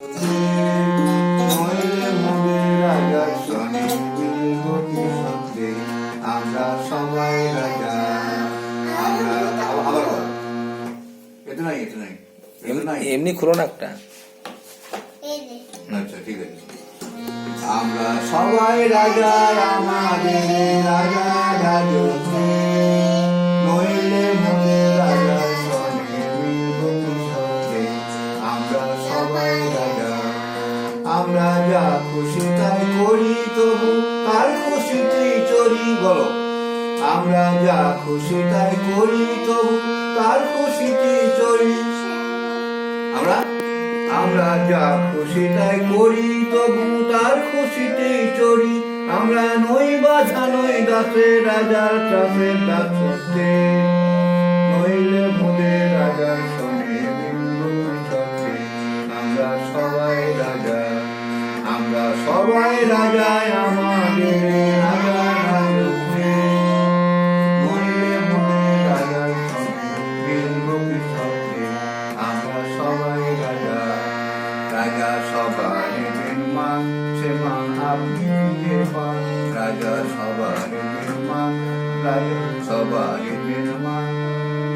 নইলে মোদের রাজার সনে মিলব কি সত্যি, আমরা সবাই রাজা। আমরা আবার এটা নাই, এটা নাই, এটা নাই। এমনি খুলো না একটা। আচ্ছা ঠিক আছে। আমরা সবাই রাজা, আমাদের রাজা রাজত্বে, নইলে মোদের রাজার সনে মিলব কি সত্যি, আমরা সবাই রাজা। আমরা যা খুশি তাই করি, তবু তার খুশিতেই চরি। বলো, আমরা যা খুশি তাই করি, তবু তার খুশিতেই চরি। আমরা যা খুশি তাই করি, তবু তার খুশিতেই চরি। আমরা নই বাধা নই দাসে, রাজার ত্রাসের দাস করতে, নইলে মোদের রাজার সনে মিলব কি সত্যি, আমরা সবাই রাজা। আমরা সবাই রাজা, আমাদের রাজা রাজত্বে, নইলে মোদের রাজার সনে মিলব কি সত্যি, আমরা সবাই রাজা। রাজা সবার নির্মাণ, সে মান আপনি ফিরে পান। রাজা সবার নির্মাণ, রাজা সবার নির্মাণ,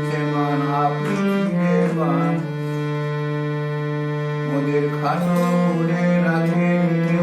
সে মান আপনি ফিরে পান। মোদের খাটো করে রাখেন কেউ